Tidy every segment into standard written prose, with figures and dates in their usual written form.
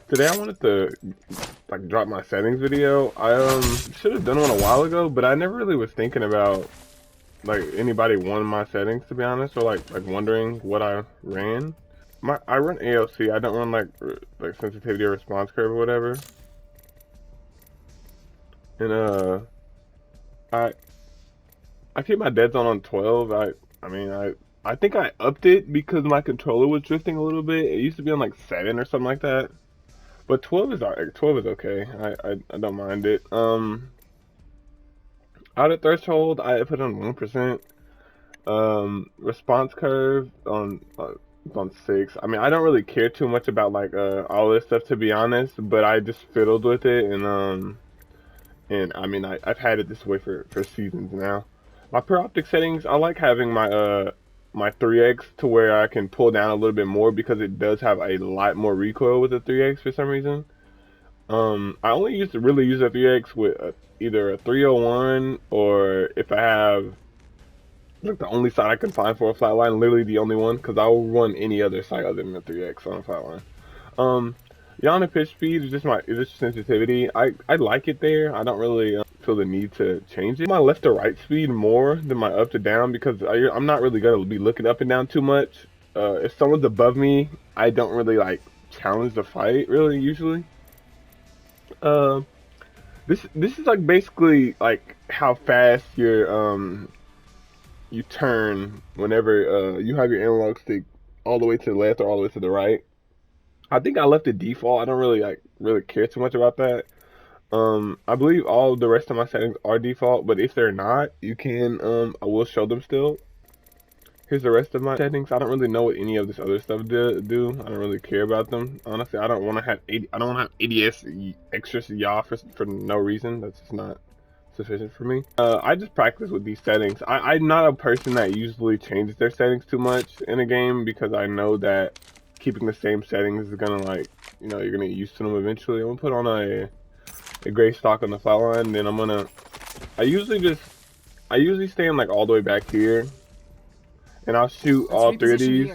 Today I wanted to like drop my settings video. I should have done one a while ago, but I never really was thinking about like anybody wanting my settings, to be honest, or like wondering what I ran. I run ALC. I don't run like sensitivity or response curve or whatever. And I keep my dead zone on 12. I think I upped it because my controller was drifting a little bit. It used to be on like 7 or something like that. But 12 is alright. 12 is okay. I don't mind it. Out of threshold, I put on 1%. Response curve on 6. I mean, I don't really care too much about like all this stuff, to be honest. But I just fiddled with it, and I mean, I've had it this way for seasons now. My per optic settings, I like having my my 3x to where I can pull down a little bit more because it does have a lot more recoil with the 3x for some reason. I only really use a 3x with either a 301 or if I have like the only site I can find for a flatline, literally the only one, because I'll run any other site other than the 3x on a flatline. Yawn and pitch speed is just sensitivity. I like it there. I don't really feel the need to change it. My left to right speed more than my up to down because I'm not really gonna be looking up and down too much. If someone's above me, I don't really like challenge the fight really usually. This is like basically like how fast you turn whenever you have your analog stick all the way to the left or all the way to the right. I think I left it default. I don't really care too much about that. I believe all the rest of my settings are default, but if they're not, you can I will show them still. Here's the rest of my settings. I don't really know what any of this other stuff do. I don't really care about them. Honestly, I don't want to have ADS extra yaw for no reason. That's just not sufficient for me. I just practice with these settings. I'm not a person that usually changes their settings too much in a game because I know that keeping the same settings is gonna you're gonna get used to them eventually. I'm gonna put on a gray stock on the flatline, then I usually stand like all the way back here, and I'll shoot all 3 of these.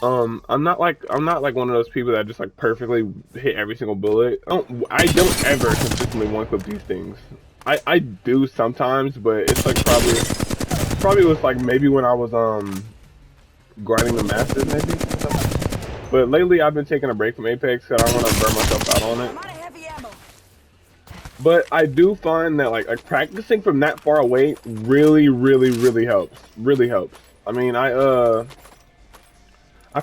I'm not like one of those people that just like perfectly hit every single bullet. I don't ever consistently one clip these things. I do sometimes, but it's like probably was like maybe when I was grinding the Masters maybe. But lately I've been taking a break from Apex because I don't want to burn myself out on it. But I do find that like practicing from that far away really helps. Really helps. I mean, I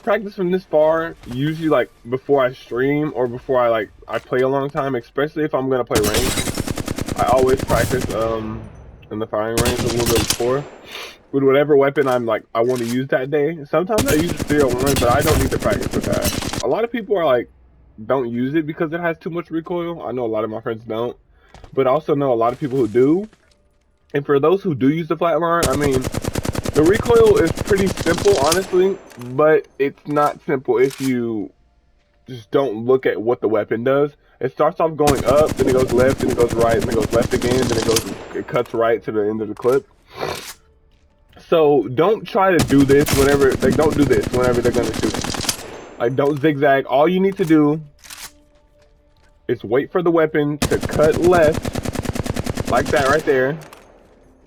practice from this far usually like before I stream or before I play a long time, especially if I'm gonna play ranked. I always practice in the firing range a little bit before with whatever weapon I want to use that day. Sometimes I use 301, but I don't need to practice with that. A lot of people are don't use it because it has too much recoil. I know a lot of my friends don't, but I also know a lot of people who do. And for those who do use the flatline, I mean, the recoil is pretty simple, honestly, but it's not simple if you just don't look at what the weapon does. It starts off going up, then it goes left, then it goes right, then it goes left again, then it cuts right to the end of the clip. So don't try to do this whenever don't do this whenever they're gonna shoot. Like, don't zigzag. All you need to do is wait for the weapon to cut left, like that right there.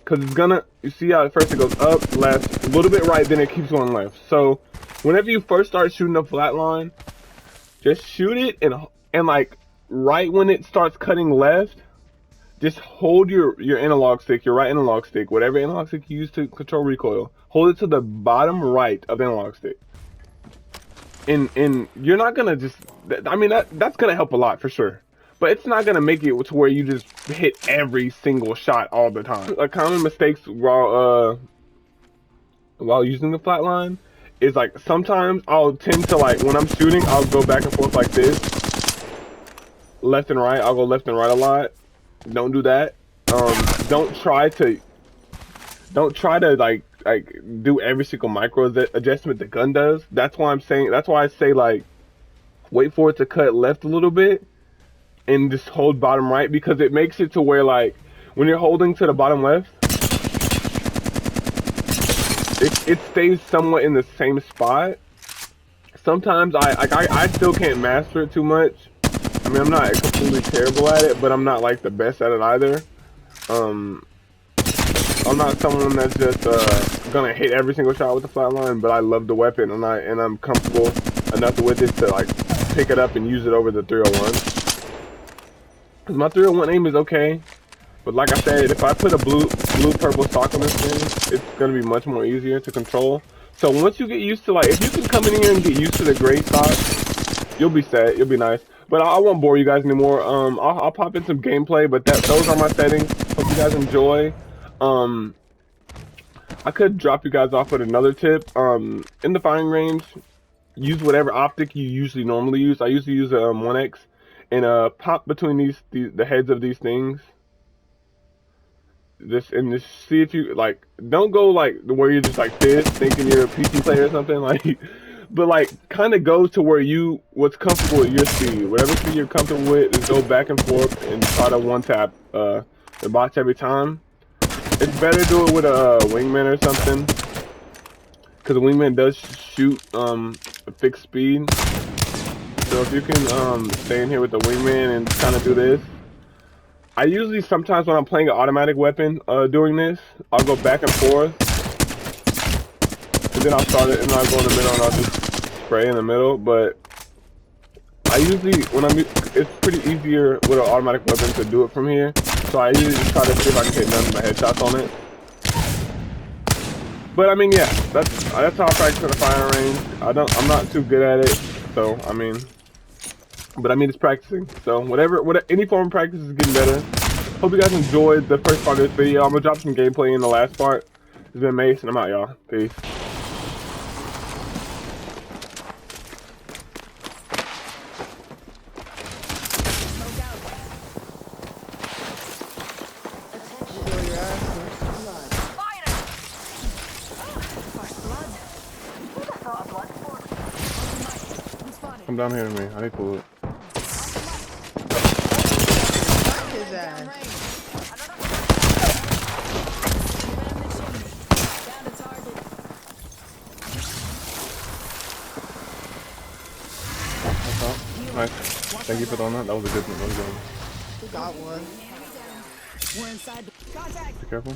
Cause it's gonna, you see how at first it goes up, left, a little bit right, then it keeps going left. So whenever you first start shooting the flatline, just shoot it and like right when it starts cutting left, just hold your analog stick, your right analog stick, whatever analog stick you use to control recoil, hold it to the bottom right of the analog stick. And you're not gonna just, I mean, that's gonna help a lot for sure. But it's not gonna make it to where you just hit every single shot all the time. A common mistakes while using the flatline is like sometimes I'll tend to when I'm shooting, I'll go back and forth like this, left and right. I'll go left and right a lot. Don't do that. Don't try to like do every single micro adjustment the gun does. That's why I say wait for it to cut left a little bit and just hold bottom right, because it makes it to where when you're holding to the bottom left, it stays somewhat in the same spot. sometimes I still can't master it too much. I mean, I'm not completely terrible at it, but I'm not like the best at it either. I'm not someone that's just gonna hit every single shot with the flatline, but I love the weapon and I'm comfortable enough with it to like pick it up and use it over the 301. Cause my 301 aim is okay, but like I said, if I put a blue purple stock on this thing, it's gonna be much more easier to control. So once you get used to, like, if you can come in here and get used to the gray stock, you'll be set. You'll be nice. But I won't bore you guys anymore. I'll pop in some gameplay, but those are my settings. Hope you guys enjoy. I could drop you guys off with another tip. In the firing range, use whatever optic you usually normally use. I usually use a 1x, and pop between the heads of these things. Just see if you like. Don't go like where you're just like this, thinking you're a PC player or something like. But like, kind of go to where what's comfortable at your speed. Whatever speed you're comfortable with, just go back and forth and try to one tap the bots every time. It's better to do it with a wingman or something, because the wingman does shoot a fixed speed. So if you can stay in here with the wingman and kind of do this. I usually, sometimes when I'm playing an automatic weapon doing this, I'll go back and forth, and then I'll start it, and I'll go in the middle, and I'll just spray in the middle. But I usually, it's pretty easier with an automatic weapon to do it from here. So I usually just try to see if I can hit none of my headshots on it. But I mean, yeah, that's how I practice at the firing range. I'm not too good at it, so I mean. But I mean, it's practicing. So any form of practice is getting better. Hope you guys enjoyed the first part of this video. I'm gonna drop some gameplay in the last part. It's been Mase, and I'm out, y'all. Peace. Come down here to me. I need to pull it. Nice. Thank you for doing that. That was a good one. That was a good one. We got one. We're inside the contact. Be careful.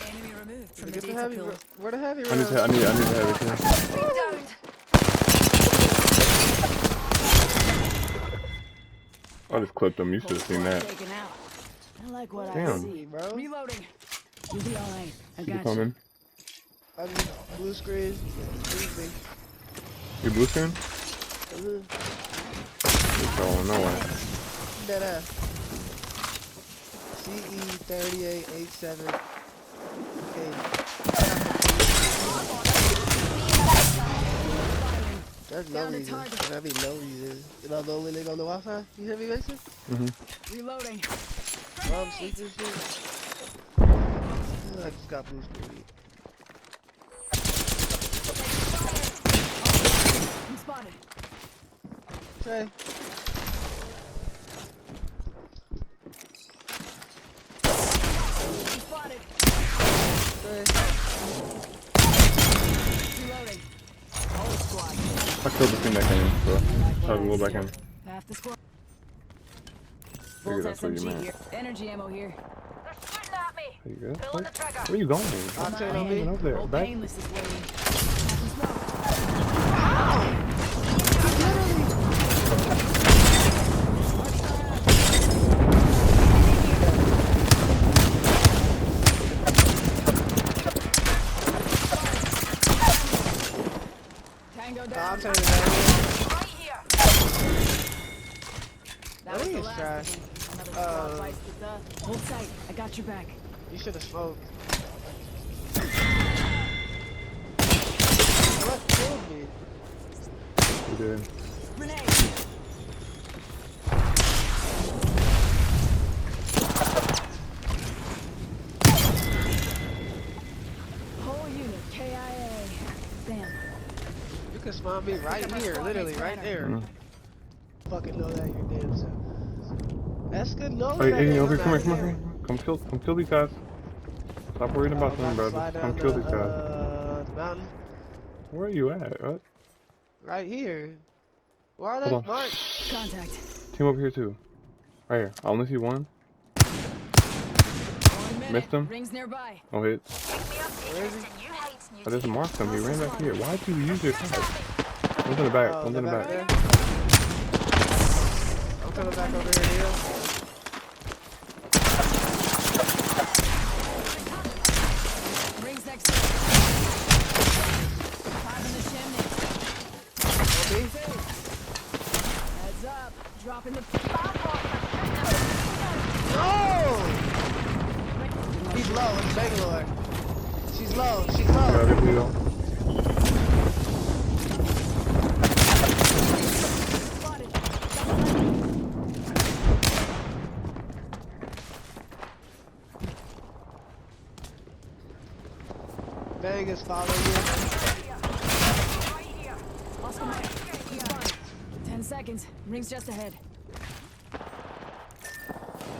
Enemy removed from the Get the data heavy. pool. Where the heavy? I need the heavy too. I just clipped him. You should have seen that. Taken out. I like what I Damn. see. bro. Reloading. You'll be alright. I You got you. coming? I just blue screen. You blue screen? Oh, no way. Dead ass. CE3887. Okay. That's no reason. That'd be no reason. You know the only nigga on the Wi-Fi? You hear me, Mason? Reloading. I'm sleeping shit. I just got blue screen. I'm spotted. Okay. I'm spotted. Okay. Reloading. Whole squad. I killed the thing that came, so try to go back in. Half the squad. Figure Bolt that's where you SMG meant. here. Energy ammo here. They're shooting at me. There you go. Pulling the trigger. Where you going? Octane on Even me. over there. Old Back. painless is waiting. Tango down. I'm turning it down. Right here. That was the That is last trash. of them. Another squad fights with the. Hold tight. I got your back. You should have smoked. What killed me? You did. Grenade. Whole unit KIA. Damn. You can spawn me right here, literally right there. fucking know that you're damn self. That's good knowing Hey, that hey, nigga. over here, come I'm here, out come here. Come kill these guys. Stop worrying I'm about them, about to bro. slide Just come down kill these guys. the mountain. Where are you at? What? Right here. Why are Hold they on. marked? Contact. Team over here too. Right here. I only see one. 1 minute. Missed him. Rings nearby. Oh, hit. Where is he? I just marked him. He ran back here. Why'd you use your tag? One's in the back. Oh, One's they're in the back back. there? I'm coming back over here, Neil. Rings next door. 5 in the chimney. Okay. Heads up. Dropping the... No! He's low. It's Bangalore. She's low. She's Yeah, low. there we go. Spotted. Bang is following you. Lost him. He's fine. 10 seconds. Rings just ahead.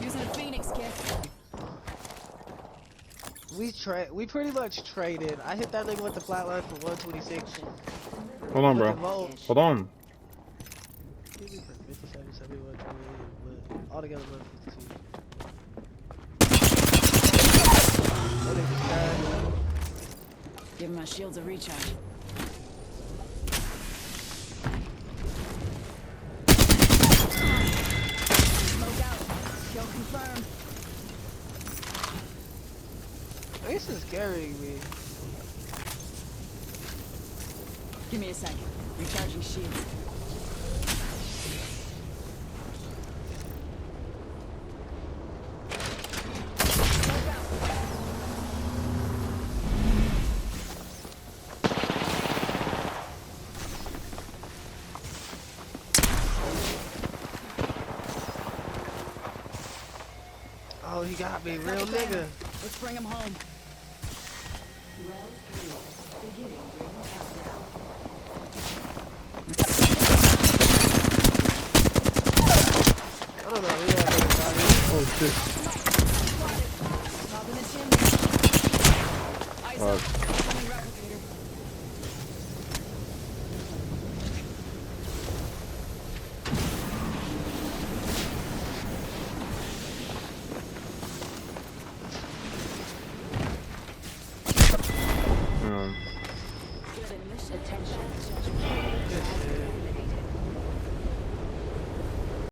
Using a Phoenix kit. We pretty much traded. I hit that nigga with the flatline for 126. Hold on, bro. With the Volt. Hold on. Give me for 57, 71, 28, but altogether 152. That nigga's bad. Give my shields a recharge. Smoke out. Kill confirmed. This is carrying me. Give me a second. Recharging shields. Smoke out. Oh, he got me, real nigga. Let's bring him home. I don't know who that nigga got me. Oh shit. Top in the chimney. Ice up.